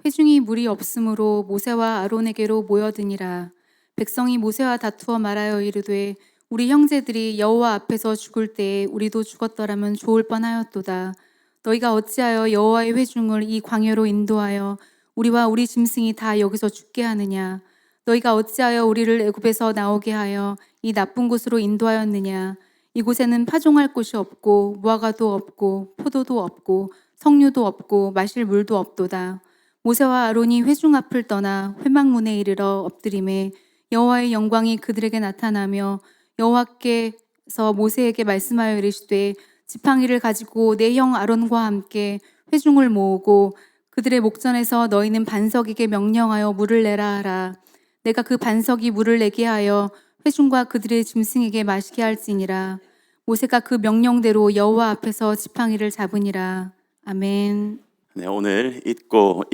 회중이 물이 없으므로 모세와 아론에게로 모여드니라. 백성이 모세와 다투어 말하여 이르되 우리 형제들이 여호와 앞에서 죽을 때에 우리도 죽었더라면 좋을 뻔하였도다. 너희가 어찌하여 여호와의 회중을 이 광야로 인도하여 우리와 우리 짐승이 다 여기서 죽게 하느냐? 너희가 어찌하여 우리를 애굽에서 나오게 하여 이 나쁜 곳으로 인도하였느냐? 이곳에는 파종할 곳이 없고 무화과도 없고 포도도 없고 석류도 없고 마실 물도 없도다. 모세와 아론이 회중 앞을 떠나 회막문에 이르러 엎드림에 여호와의 영광이 그들에게 나타나며 여호와께서 모세에게 말씀하여 이르시되 지팡이를 가지고 내 형 아론과 함께 회중을 모으고 그들의 목전에서 너희는 반석에게 명령하여 물을 내라 하라. 내가 그 반석이 물을 내게 하여 회중과 그들의 짐승에게 마시게 할지니라. 모세가 그 명령대로 여호와 앞에서 지팡이를 잡으니라. 아멘. 네, 오늘 잊고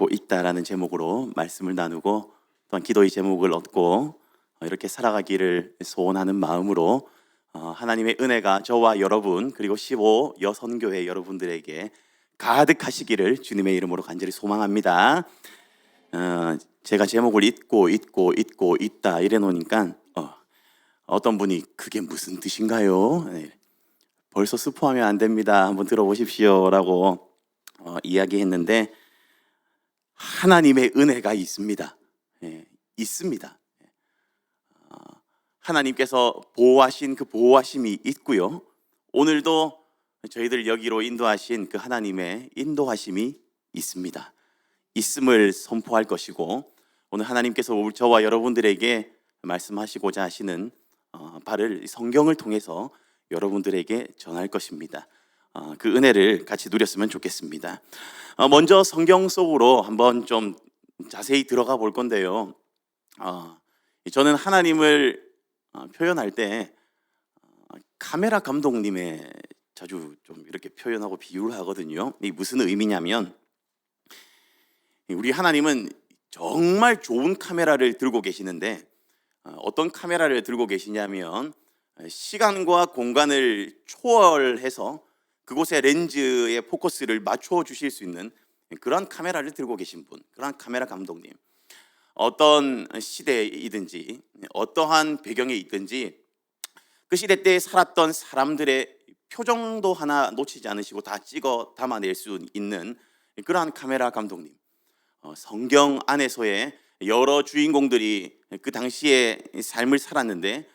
있다라는 제목으로 말씀을 나누고 또한 기도의 제목을 얻고 이렇게 살아가기를 소원하는 마음으로 하나님의 은혜가 저와 여러분 그리고 15 여선교회 여러분들에게 가득하시기를 주님의 이름으로 간절히 소망합니다. 제가 제목을 잊고 있다 이래 놓으니까 어떤 분이 그게 무슨 뜻인가요? 네, 벌써 스포하면 안 됩니다. 한번 들어보십시오라고 이야기했는데 하나님의 은혜가 있습니다. 있습니다. 하나님께서 보호하신 그 보호하심이 있고요. 오늘도 저희들 여기로 인도하신 그 하나님의 인도하심이 있습니다. 있음을 선포할 것이고 오늘 하나님께서 저와 여러분들에게 말씀하시고자 하시는 바를 성경을 통해서 여러분들에게 전할 것입니다. 그 은혜를 같이 누렸으면 좋겠습니다. 먼저 성경 속으로 한번 좀 자세히 들어가 볼 건데요. 저는 하나님을 표현할 때 카메라 감독님의 자주 좀 이렇게 표현하고 비유를 하거든요. 이게 무슨 의미냐면 우리 하나님은 정말 좋은 카메라를 들고 계시는데 어떤 카메라를 들고 계시냐면 시간과 공간을 초월해서 그곳에 렌즈의 포커스를 맞춰 주실 수 있는 그런 카메라를 들고 계신 분, 그런 카메라 감독님. 어떤 시대이든지 어떠한 배경에 있든지 그 시대 때 살았던 사람들의 표정도 하나 놓치지 않으시고 다 찍어 담아낼 수 있는 그러한 카메라 감독님. 성경 안에서의 여러 주인공들이 그 당시에 삶을 살았는데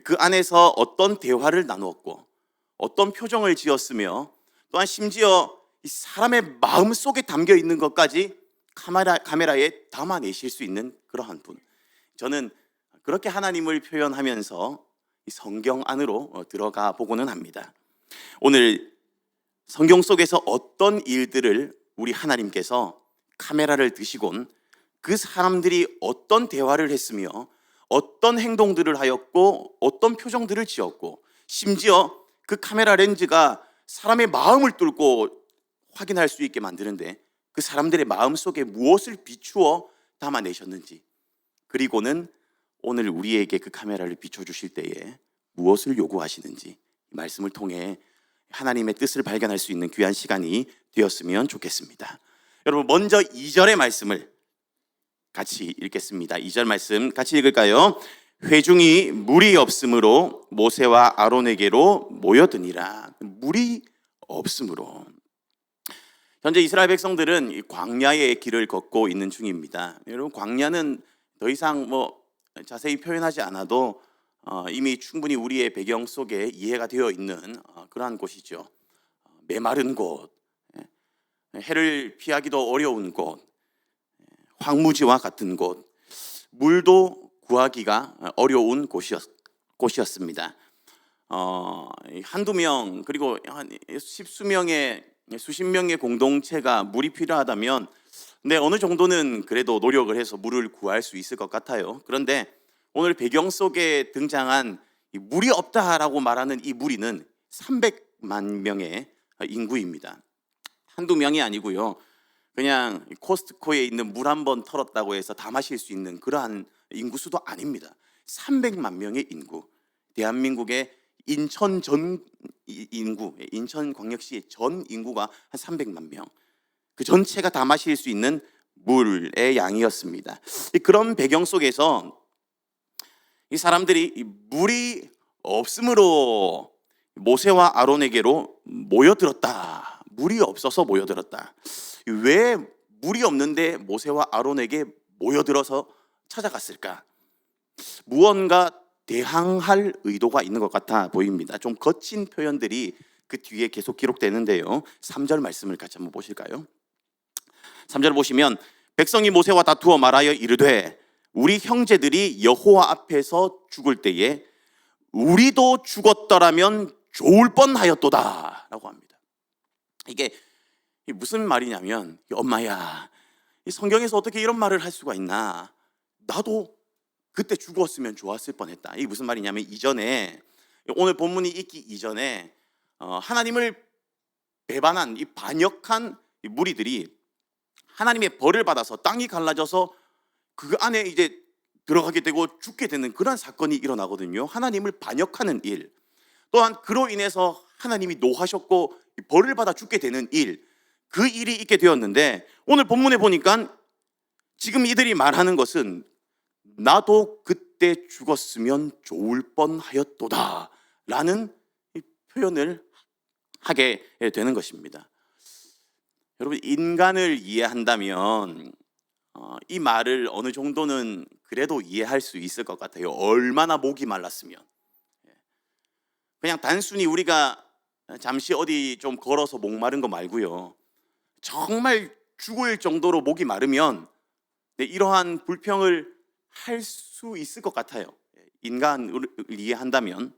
그 안에서 어떤 대화를 나누었고 어떤 표정을 지었으며 또한 심지어 이 사람의 마음 속에 담겨 있는 것까지 카메라에 담아내실 수 있는 그러한 분. 저는 그렇게 하나님을 표현하면서 이 성경 안으로 들어가 보고는 합니다. 오늘 성경 속에서 어떤 일들을 우리 하나님께서 카메라를 드시곤 그 사람들이 어떤 대화를 했으며 어떤 행동들을 하였고 어떤 표정들을 지었고 심지어 그 카메라 렌즈가 사람의 마음을 뚫고 확인할 수 있게 만드는데 그 사람들의 마음 속에 무엇을 비추어 담아내셨는지, 그리고는 오늘 우리에게 그 카메라를 비춰주실 때에 무엇을 요구하시는지 이 말씀을 통해 하나님의 뜻을 발견할 수 있는 귀한 시간이 되었으면 좋겠습니다. 여러분, 먼저 2절의 말씀을 같이 읽겠습니다. 2절 말씀 같이 읽을까요? 회중이 물이 없으므로 모세와 아론에게로 모여드니라. 물이 없으므로. 현재 이스라엘 백성들은 광야의 길을 걷고 있는 중입니다. 여러분, 광야는 더 이상 자세히 표현하지 않아도 이미 충분히 우리의 배경 속에 이해가 되어 있는 그러한 곳이죠. 메마른 곳, 해를 피하기도 어려운 곳, 황무지와 같은 곳, 물도 구하기가 어려운 곳이었습니다. 한두 명 그리고 한 수십 명의 공동체가 물이 필요하다면 어느 정도는 그래도 노력을 해서 물을 구할 수 있을 것 같아요. 그런데 오늘 배경 속에 등장한 물이 없다라고 말하는 이 무리는 300만 명의 인구입니다. 한두 명이 아니고요. 그냥 코스트코에 있는 물 한 번 털었다고 해서 다 마실 수 있는 그러한 인구수도 아닙니다. 300만 명의 인구. 대한민국의 인천광역시의 전 인구가 한 300만 명. 그 전체가 다 마실 수 있는 물의 양이었습니다. 그런 배경 속에서 이 사람들이 이 물이 없으므로 모세와 아론에게로 모여들었다. 물이 없어서 모여들었다. 왜 물이 없는데 모세와 아론에게 모여들어서 찾아갔을까? 무언가 대항할 의도가 있는 것 같아 보입니다. 좀 거친 표현들이 그 뒤에 계속 기록되는데요. 3절 말씀을 같이 한번 보실까요? 3절 보시면 백성이 모세와 다투어 말하여 이르되 우리 형제들이 여호와 앞에서 죽을 때에 우리도 죽었더라면 좋을 뻔하였도다 라고 합니다. 이게 무슨 말이냐면, 엄마야, 이 성경에서 어떻게 이런 말을 할 수가 있나? 나도 그때 죽었으면 좋았을 뻔했다. 이게 무슨 말이냐면, 이전에 오늘 본문이 있기 이전에 하나님을 배반한 이 반역한 이 무리들이 하나님의 벌을 받아서 땅이 갈라져서 그 안에 이제 들어가게 되고 죽게 되는 그런 사건이 일어나거든요. 하나님을 반역하는 일, 또한 그로 인해서 하나님이 노하셨고 벌을 받아 죽게 되는 일, 그 일이 있게 되었는데, 오늘 본문에 보니까 지금 이들이 말하는 것은 나도 그때 죽었으면 좋을 뻔하였도다 라는 표현을 하게 되는 것입니다. 여러분, 인간을 이해한다면 이 말을 어느 정도는 그래도 이해할 수 있을 것 같아요. 얼마나 목이 말랐으면. 그냥 단순히 우리가 잠시 어디 좀 걸어서 목 마른 거 말고요, 정말 죽을 정도로 목이 마르면 이러한 불평을 할 수 있을 것 같아요. 인간을 이해한다면.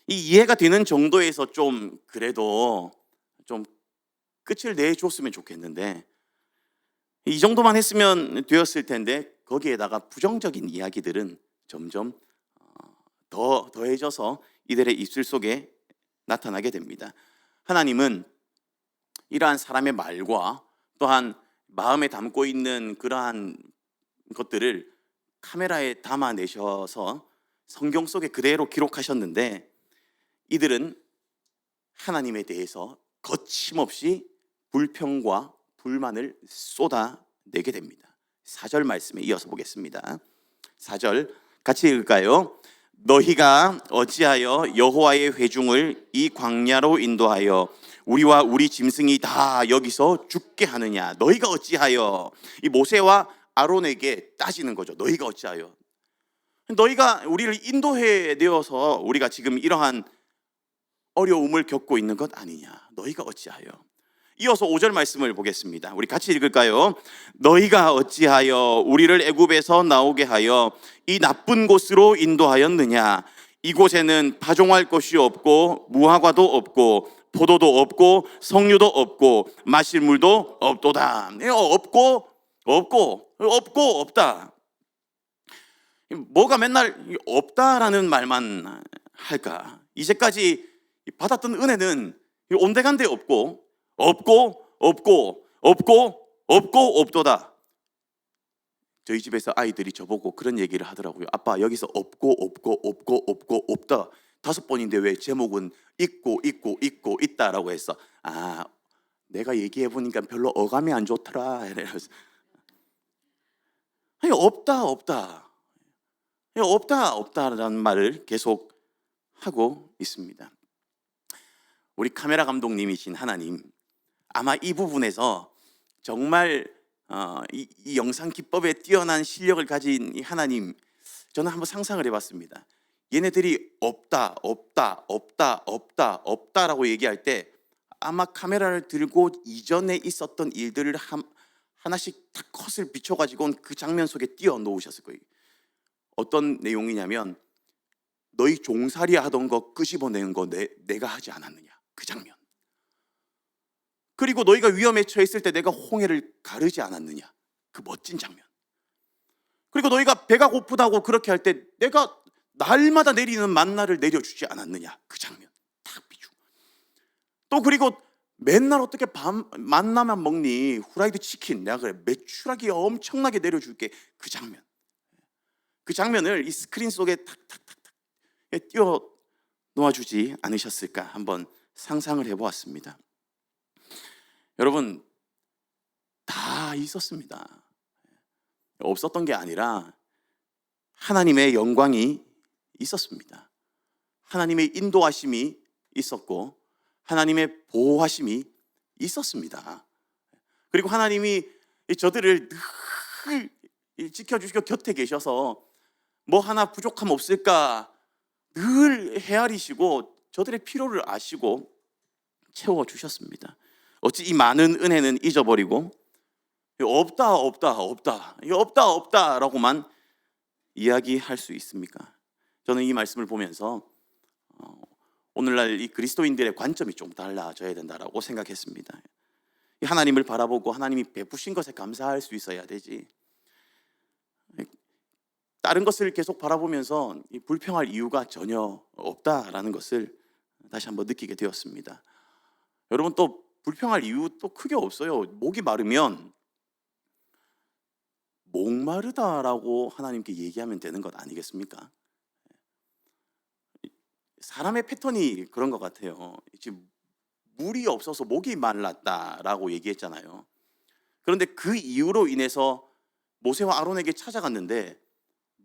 이 이해가 되는 정도에서 좀 그래도 좀 끝을 내줬으면 좋겠는데, 이 정도만 했으면 되었을 텐데 거기에다가 부정적인 이야기들은 점점 더해져서 이들의 입술 속에 나타나게 됩니다. 하나님은 이러한 사람의 말과 또한 마음에 담고 있는 그러한 것들을 카메라에 담아내셔서 성경 속에 그대로 기록하셨는데, 이들은 하나님에 대해서 거침없이 불평과 불만을 쏟아내게 됩니다. 4절 말씀에 이어서 보겠습니다. 4절 같이 읽을까요? 너희가 어찌하여 여호와의 회중을 이 광야로 인도하여 우리와 우리 짐승이 다 여기서 죽게 하느냐? 너희가 어찌하여, 이 모세와 아론에게 따지는 거죠. 너희가 어찌하여, 너희가 우리를 인도해 내어서 우리가 지금 이러한 어려움을 겪고 있는 것 아니냐? 너희가 어찌하여. 이어서 5절 말씀을 보겠습니다. 우리 같이 읽을까요? 너희가 어찌하여 우리를 애굽에서 나오게 하여 이 나쁜 곳으로 인도하였느냐? 이곳에는 파종할 것이 없고 무화과도 없고 포도도 없고 석류도 없고 마실 물도 없도다. 없고 없다. 뭐가 맨날 없다라는 말만 할까? 이제까지 받았던 은혜는 온데간데 없고 없도다. 저희 집에서 아이들이 저보고 그런 얘기를 하더라고요. 아빠, 여기서 없고 없다 5번인데 왜 제목은 있고 있다라고 했어. 아, 내가 얘기해 보니까 별로 어감이 안 좋더라. 이래서 아니, 없다라는 말을 계속 하고 있습니다. 우리 카메라 감독님이신 하나님, 아마 이 부분에서 정말 이 영상 기법에 뛰어난 실력을 가진 이 하나님, 저는 한번 상상을 해봤습니다. 얘네들이 없다라고 얘기할 때 아마 카메라를 들고 이전에 있었던 일들을 하나씩 딱 컷을 비춰가지고 그 장면 속에 띄워 놓으셨을 거예요. 어떤 내용이냐면, 너희 종살이 하던 거 끄집어내는 거 내가 하지 않았느냐, 그 장면. 그리고 너희가 위험에 처했을 때 내가 홍해를 가르지 않았느냐, 그 멋진 장면. 그리고 너희가 배가 고프다고 그렇게 할 때 내가 날마다 내리는 만나를 내려주지 않았느냐, 그 장면 딱 비추고. 또 그리고 맨날 어떻게 만나만 먹니, 후라이드 치킨 내가 그래 매출하기 엄청나게 내려줄게, 그 장면. 그 장면을 이 스크린 속에 탁탁탁탁 띄워 놓아주지 않으셨을까 한번 상상을 해보았습니다. 여러분, 다 있었습니다. 없었던 게 아니라 하나님의 영광이 있었습니다. 하나님의 인도하심이 있었고 하나님의 보호하심이 있었습니다. 그리고 하나님이 저들을 늘 지켜주시고 곁에 계셔서 뭐 하나 부족함 없을까 늘 헤아리시고 저들의 필요를 아시고 채워주셨습니다. 어찌 이 많은 은혜는 잊어버리고 없다라고만 이야기할 수 있습니까? 저는 이 말씀을 보면서 오늘날 이 그리스도인들의 관점이 좀 달라져야 된다라고 생각했습니다. 하나님을 바라보고 하나님이 베푸신 것에 감사할 수 있어야 되지, 다른 것을 계속 바라보면서 불평할 이유가 전혀 없다라는 것을 다시 한번 느끼게 되었습니다. 여러분, 또 불평할 이유 또 크게 없어요. 목이 마르면 목마르다라고 하나님께 얘기하면 되는 것 아니겠습니까? 사람의 패턴이 그런 것 같아요. 지금 물이 없어서 목이 말랐다라고 얘기했잖아요. 그런데 그 이유로 인해서 모세와 아론에게 찾아갔는데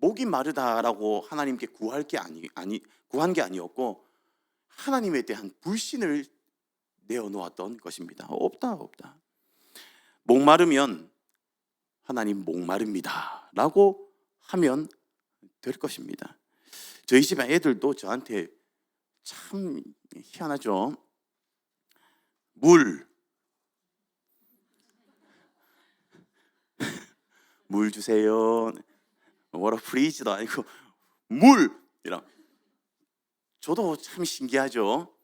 목이 마르다라고 하나님께 구한 게 아니었고 하나님에 대한 불신을 내어놓았던 것입니다. 없다. 목마르면 하나님 목마릅니다 라고 하면 될 것입니다. 저희 집 애들도 저한테 참 희한하죠. 물 주세요. 워터 프리즈도 아니고 물이랑. 저도 참 신기하죠.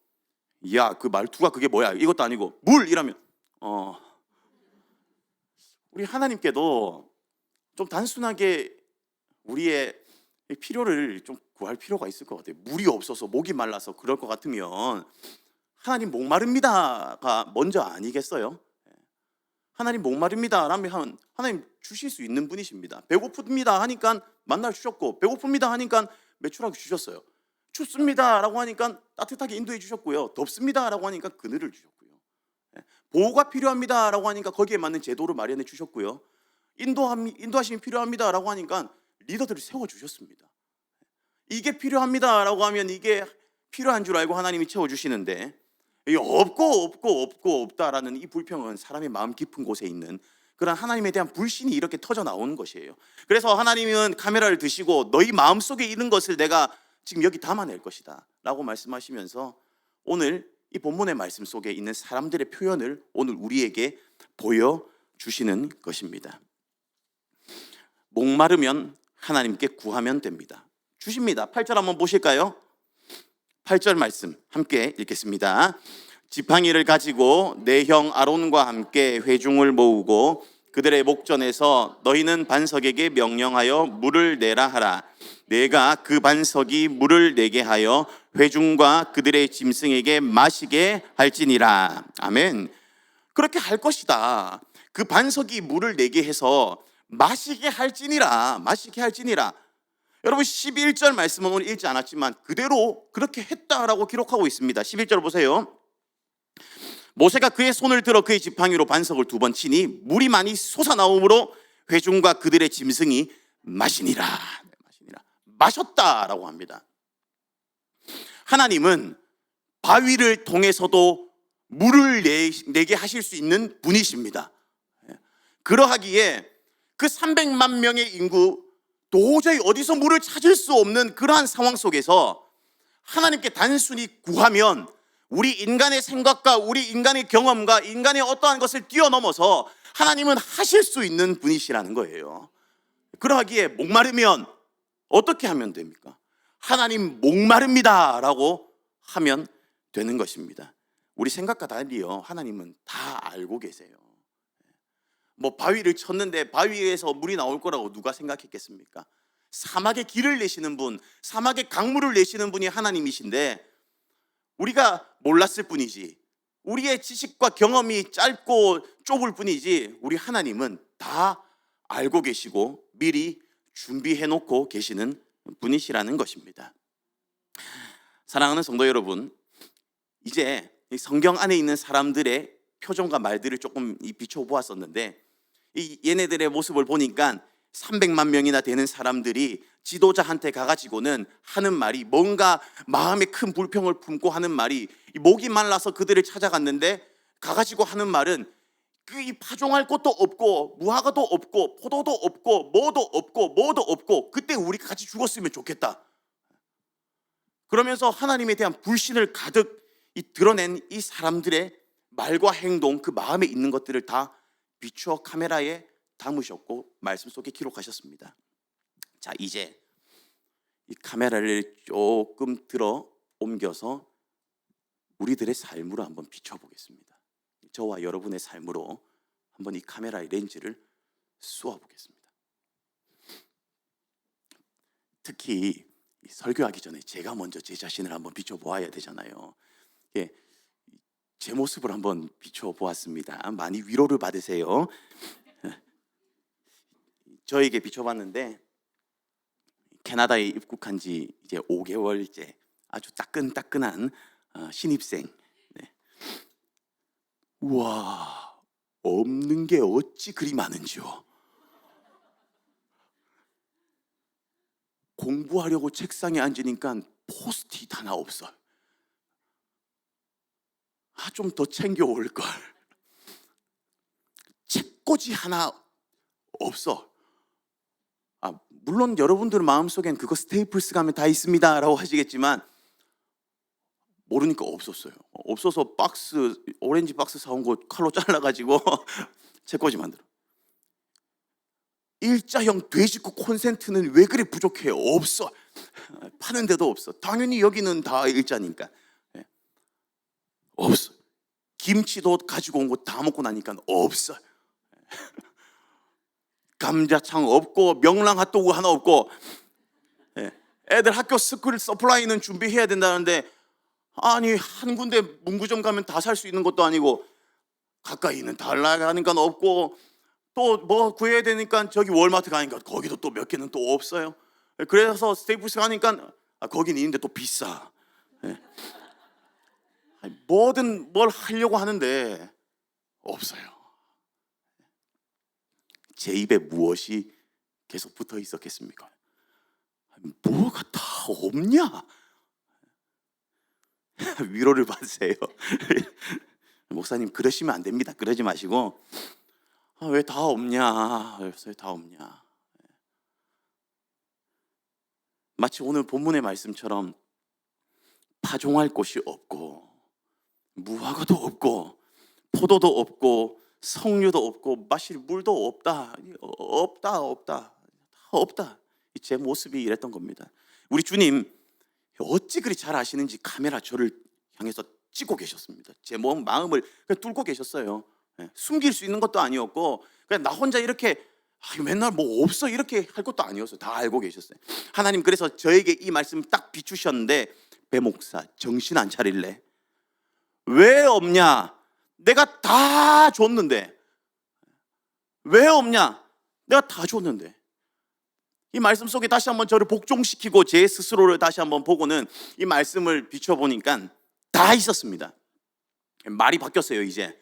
야, 그 말투가 그게 뭐야? 이것도 아니고 물이라면 우리 하나님께도 좀 단순하게 우리의 필요를 좀 구할 필요가 있을 것 같아요. 물이 없어서 목이 말라서 그럴 것 같으면 하나님 목마릅니다가 먼저 아니겠어요? 하나님 목마릅니다 라면 하나님 주실 수 있는 분이십니다. 배고픕니다 하니까 만날 주셨고, 배고픕니다 하니까 매출하게 주셨어요. 춥습니다 라고 하니까 따뜻하게 인도해 주셨고요. 덥습니다 라고 하니까 그늘을 주셨고요. 보호가 필요합니다 라고 하니까 거기에 맞는 제도를 마련해 주셨고요. 인도하심이 필요합니다 라고 하니까 리더들을 세워 주셨습니다. 이게 필요합니다 라고 하면 이게 필요한 줄 알고 하나님이 채워주시는데, 없다라는 이 불평은 사람의 마음 깊은 곳에 있는 그런 하나님에 대한 불신이 이렇게 터져 나오는 것이에요. 그래서 하나님은 카메라를 드시고 너희 마음속에 있는 것을 내가 지금 여기 담아낼 것이다 라고 말씀하시면서 오늘 이 본문의 말씀 속에 있는 사람들의 표현을 오늘 우리에게 보여주시는 것입니다. 목마르면 하나님께 구하면 됩니다. 주십니다. 8절 한번 보실까요? 8절 말씀 함께 읽겠습니다. 지팡이를 가지고 내 형 아론과 함께 회중을 모으고 그들의 목전에서 너희는 반석에게 명령하여 물을 내라 하라. 내가 그 반석이 물을 내게 하여 회중과 그들의 짐승에게 마시게 할지니라. 아멘. 그렇게 할 것이다. 그 반석이 물을 내게 해서 마시게 할지니라. 여러분, 11절 말씀은 오늘 읽지 않았지만 그대로 그렇게 했다라고 기록하고 있습니다. 11절 보세요. 모세가 그의 손을 들어 그의 지팡이로 반석을 2번 치니 물이 많이 솟아나오므로 회중과 그들의 짐승이 마시니라. 마셨다라고 합니다. 하나님은 바위를 통해서도 물을 내게 하실 수 있는 분이십니다. 그러하기에 그 300만 명의 인구 도저히 어디서 물을 찾을 수 없는 그러한 상황 속에서 하나님께 단순히 구하면 우리 인간의 생각과 우리 인간의 경험과 인간의 어떠한 것을 뛰어넘어서 하나님은 하실 수 있는 분이시라는 거예요. 그러하기에 목마르면 어떻게 하면 됩니까? 하나님 목마릅니다 라고 하면 되는 것입니다. 우리 생각과 달리요, 하나님은 다 알고 계세요. 뭐 바위를 쳤는데 바위에서 물이 나올 거라고 누가 생각했겠습니까? 사막에 길을 내시는 분, 사막에 강물을 내시는 분이 하나님이신데 우리가 몰랐을 뿐이지, 우리의 지식과 경험이 짧고 좁을 뿐이지 우리 하나님은 다 알고 계시고 미리 준비해 놓고 계시는 분이시라는 것입니다. 사랑하는 성도 여러분, 이제 성경 안에 있는 사람들의 표정과 말들을 조금 비춰보았었는데 얘네들의 모습을 보니까 300만 명이나 되는 사람들이 지도자한테 가가지고는 하는 말이, 뭔가 마음에 큰 불평을 품고 하는 말이, 목이 말라서 그들을 찾아갔는데 가가지고 하는 말은 이 파종할 것도 없고 무화과도 없고 포도도 없고 뭐도 없고 그때 우리가 같이 죽었으면 좋겠다. 그러면서 하나님에 대한 불신을 가득 드러낸 이 사람들의 말과 행동, 그 마음에 있는 것들을 다 비추어 카메라에 담으셨고 말씀 속에 기록하셨습니다. 자, 이제 이 카메라를 조금 들어 옮겨서 우리들의 삶으로 한번 비춰보겠습니다. 저와 여러분의 삶으로 한번 이 카메라의 렌즈를 쏘아보겠습니다. 특히 설교하기 전에 제가 먼저 제 자신을 한번 비춰보아야 되잖아요. 예, 제 모습을 한번 비춰보았습니다. 많이 위로를 받으세요. 저에게 비춰봤는데 캐나다에 입국한 지 이제 5개월째 아주 따끈따끈한 신입생. 네. 우와, 없는 게 어찌 그리 많은지요. 공부하려고 책상에 앉으니까 포스트잇 하나 없어. 좀 더 챙겨올 걸. 책꽂이 하나 없어. 물론 여러분들 마음속엔 그거 스테이플스 가면 다 있습니다 라고 하시겠지만 모르니까 없었어요. 없어서 박스, 오렌지 박스 사온 거 칼로 잘라가지고 책꽂이 만들어. 일자형 돼지국 콘센트는 왜 그리 부족해요? 없어. 파는 데도 없어. 당연히 여기는 다 일자니까. 없어. 김치도 가지고 온 거 다 먹고 나니까 없어. 감자탕 없고 명랑 핫도그 하나 없고. 애들 학교 스쿨 서플라이는 준비해야 된다는데 아니 한 군데 문구점 가면 다 살 수 있는 것도 아니고 가까이는 달라 하니까 없고, 또 뭐 구해야 되니까 저기 월마트 가니까 거기도 또 몇 개는 또 없어요. 그래서 스테이플스 가니까 거긴 있는데 또 비싸. 뭐든 뭘 하려고 하는데 없어요. 제 입에 무엇이 계속 붙어 있었겠습니까? 뭐가 다 없냐? 위로를 받으세요. 목사님 그러시면 안 됩니다. 그러지 마시고 왜 다 없냐? 왜 다 없냐? 마치 오늘 본문의 말씀처럼 파종할 곳이 없고 무화과도 없고 포도도 없고 석류도 없고 마실 물도 없다. 제 모습이 이랬던 겁니다. 우리 주님 어찌 그리 잘 아시는지 카메라 저를 향해서 찍고 계셨습니다. 제 마음을 그냥 뚫고 계셨어요. 숨길 수 있는 것도 아니었고 그냥 나 혼자 이렇게 맨날 뭐 없어 이렇게 할 것도 아니었어요. 다 알고 계셨어요. 하나님 그래서 저에게 이 말씀 딱 비추셨는데, 배 목사 정신 안 차릴래? 왜 없냐? 내가 다 줬는데. 왜 없냐? 내가 다 줬는데. 이 말씀 속에 다시 한번 저를 복종시키고 제 스스로를 다시 한번 보고는 이 말씀을 비춰보니까 다 있었습니다. 말이 바뀌었어요 이제.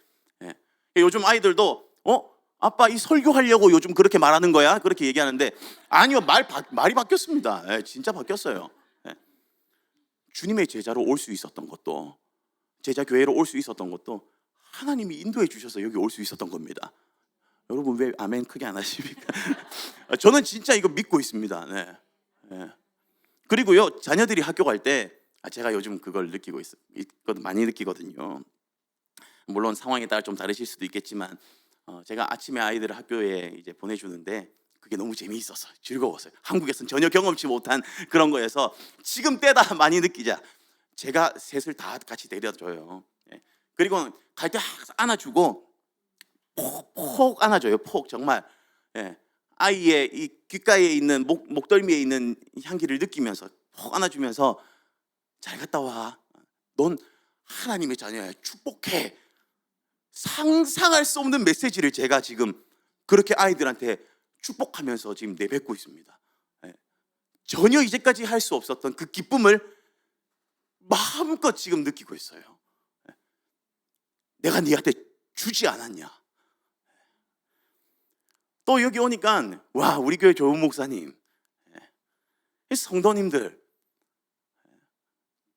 요즘 아이들도 아빠 이 설교하려고 요즘 그렇게 말하는 거야? 그렇게 얘기하는데 아니요, 말이 바뀌었습니다. 진짜 바뀌었어요. 주님의 제자로 올 수 있었던 것도, 제자 교회로 올 수 있었던 것도 하나님이 인도해 주셔서 여기 올 수 있었던 겁니다. 여러분 왜 아멘 크게 안 하십니까? 저는 진짜 이거 믿고 있습니다. 그리고요 자녀들이 학교 갈 때 제가 요즘 그걸 느끼고 많이 느끼거든요. 물론 상황에 따라 좀 다르실 수도 있겠지만 제가 아침에 아이들을 학교에 이제 보내주는데 그게 너무 재미있어서 즐거웠어요. 한국에서는 전혀 경험치 못한 그런 거여서 지금 때다 많이 느끼자 제가 셋을 다 같이 데려줘요. 그리고 갈 때 안아주고 폭 안아줘요. 폭 정말. 아이의 이 귓가에 있는 목덜미에 있는 향기를 느끼면서 폭 안아주면서 잘 갔다 와. 넌 하나님의 자녀야. 축복해. 상상할 수 없는 메시지를 제가 지금 그렇게 아이들한테 축복하면서 지금 내뱉고 있습니다. 전혀 이제까지 할 수 없었던 그 기쁨을 마음껏 지금 느끼고 있어요. 내가 네한테 주지 않았냐? 또 여기 오니까 와, 우리 교회 조은 목사님, 이 성도님들,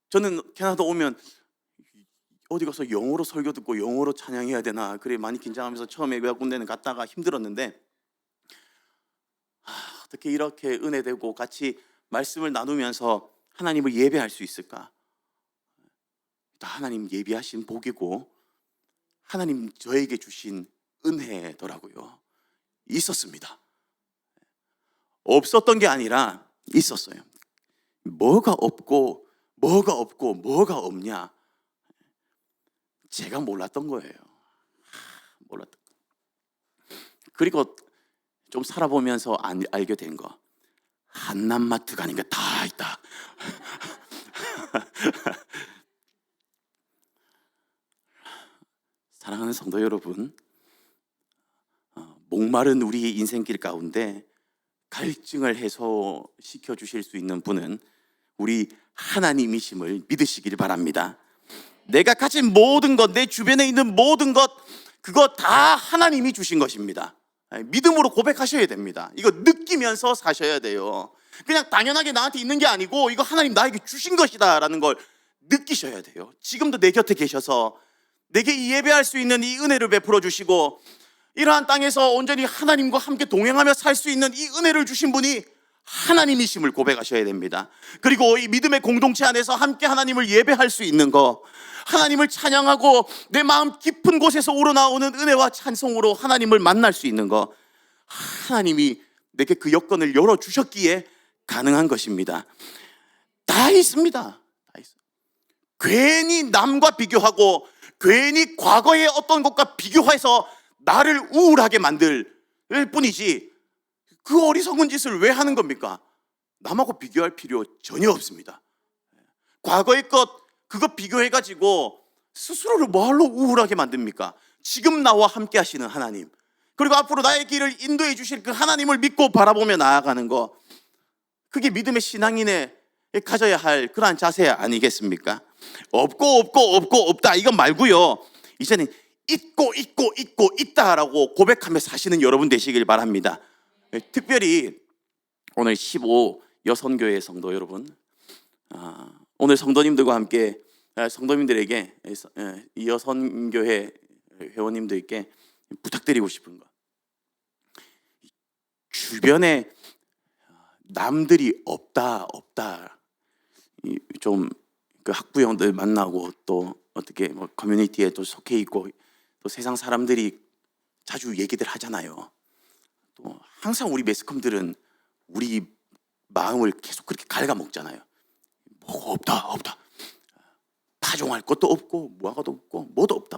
저는 캐나다 오면 어디 가서 영어로 설교 듣고 영어로 찬양해야 되나 그래 많이 긴장하면서 처음에 몇 군데는 갔다가 힘들었는데, 어떻게 이렇게 은혜되고 같이 말씀을 나누면서 하나님을 예배할 수 있을까? 다 하나님 예비하신 복이고 하나님 저에게 주신 은혜더라고요. 있었습니다. 없었던 게 아니라 있었어요. 뭐가 없고 뭐가 없냐? 제가 몰랐던 거예요. 몰랐던 거. 그리고 좀 살아보면서 알게 된 거, 한남마트 가니까 다 있다. 사랑하는 성도 여러분, 목마른 우리 인생길 가운데 갈증을 해소시켜 주실 수 있는 분은 우리 하나님이심을 믿으시길 바랍니다. 내가 가진 모든 것, 내 주변에 있는 모든 것, 그거 다 하나님이 주신 것입니다. 믿음으로 고백하셔야 됩니다. 이거 느끼면서 사셔야 돼요. 그냥 당연하게 나한테 있는 게 아니고 이거 하나님 나에게 주신 것이다 라는 걸 느끼셔야 돼요. 지금도 내 곁에 계셔서 내게 이 예배할 수 있는 이 은혜를 베풀어 주시고 이러한 땅에서 온전히 하나님과 함께 동행하며 살 수 있는 이 은혜를 주신 분이 하나님이심을 고백하셔야 됩니다. 그리고 이 믿음의 공동체 안에서 함께 하나님을 예배할 수 있는 거, 하나님을 찬양하고 내 마음 깊은 곳에서 우러나오는 은혜와 찬송으로 하나님을 만날 수 있는 거, 하나님이 내게 그 여건을 열어주셨기에 가능한 것입니다. 다 있습니다. 다 있어요. 괜히 남과 비교하고 괜히 과거의 어떤 것과 비교해서 나를 우울하게 만들 뿐이지, 그 어리석은 짓을 왜 하는 겁니까? 남하고 비교할 필요 전혀 없습니다. 과거의 것 그거 비교해가지고 스스로를 뭐하러 우울하게 만듭니까? 지금 나와 함께 하시는 하나님, 그리고 앞으로 나의 길을 인도해 주실 그 하나님을 믿고 바라보며 나아가는 거, 그게 믿음의 신앙인의 가져야 할 그러한 자세 아니겠습니까? 없고 없다 이건 말고요, 이제는 있고 있다라고 고백하며 사시는 여러분 되시길 바랍니다. 특별히 오늘 15 여선교회 성도 여러분, 오늘 성도님들과 함께 성도님들에게, 이 여선교회 회원님들께 부탁드리고 싶은 거, 주변에 남들이 없다 좀 그 학부형들 만나고 또 어떻게 뭐 커뮤니티에 또 속해 있고 또 세상 사람들이 자주 얘기들 하잖아요. 또 항상 우리 매스컴들은 우리 마음을 계속 그렇게 갉아먹잖아요. 뭐가 없다. 파종할 것도 없고 무화과도 없고 뭐도 없다.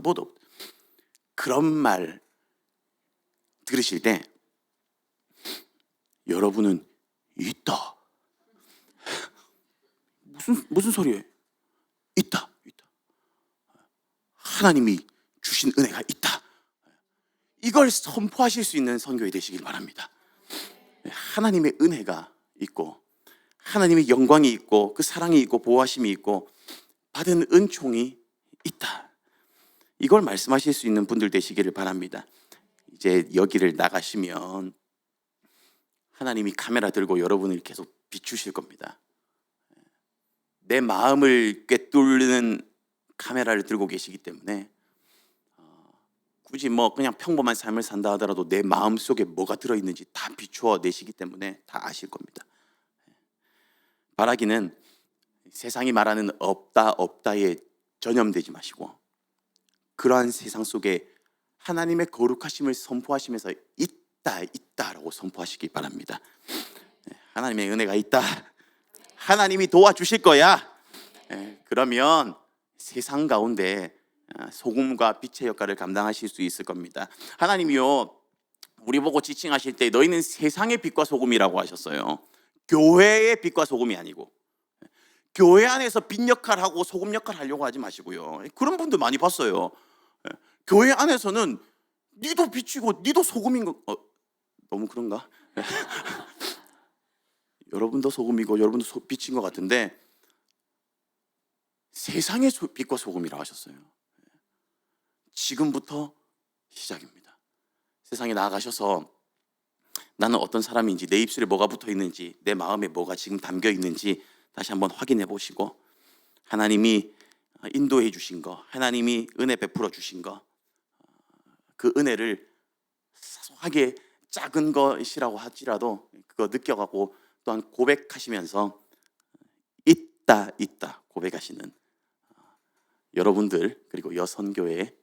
그런 말 들으실 때 여러분은 있다. 무슨 소리예요? 있다. 하나님이 주신 은혜가 있다. 이걸 선포하실 수 있는 선교회 되시길 바랍니다. 하나님의 은혜가 있고 하나님의 영광이 있고 그 사랑이 있고 보호하심이 있고 받은 은총이 있다. 이걸 말씀하실 수 있는 분들 되시기를 바랍니다. 이제 여기를 나가시면 하나님이 카메라 들고 여러분을 계속 비추실 겁니다. 내 마음을 꿰뚫는 카메라를 들고 계시기 때문에 굳이 뭐 그냥 평범한 삶을 산다 하더라도 내 마음 속에 뭐가 들어있는지 다 비추어 내시기 때문에 다 아실 겁니다. 바라기는 세상이 말하는 없다에 전염되지 마시고 그러한 세상 속에 하나님의 거룩하심을 선포하시면서 있다라고 선포하시기 바랍니다. 하나님의 은혜가 있다. 하나님이 도와주실 거야. 그러면 세상 가운데 소금과 빛의 역할을 감당하실 수 있을 겁니다. 하나님이요, 우리 보고 지칭하실 때 너희는 세상의 빛과 소금이라고 하셨어요. 교회의 빛과 소금이 아니고 교회 안에서 빛 역할하고 소금 역할 하려고 하지 마시고요. 그런 분들 많이 봤어요. 교회 안에서는 니도 빛이고 니도 소금인 거, 너무 그런가? 여러분도 소금이고 여러분도 빛인 것 같은데 세상의 빛과 소금이라고 하셨어요. 지금부터 시작입니다. 세상에 나아가셔서 나는 어떤 사람인지, 내 입술에 뭐가 붙어 있는지, 내 마음에 뭐가 지금 담겨 있는지 다시 한번 확인해 보시고, 하나님이 인도해 주신 거, 하나님이 은혜 베풀어 주신 거, 그 은혜를 사소하게 작은 것이라고 할지라도 그거 느껴가고 또한 고백하시면서 있다 고백하시는 여러분들, 그리고 여선교회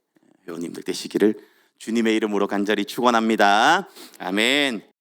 회원님들 되시기를 주님의 이름으로 간절히 축원합니다. 아멘.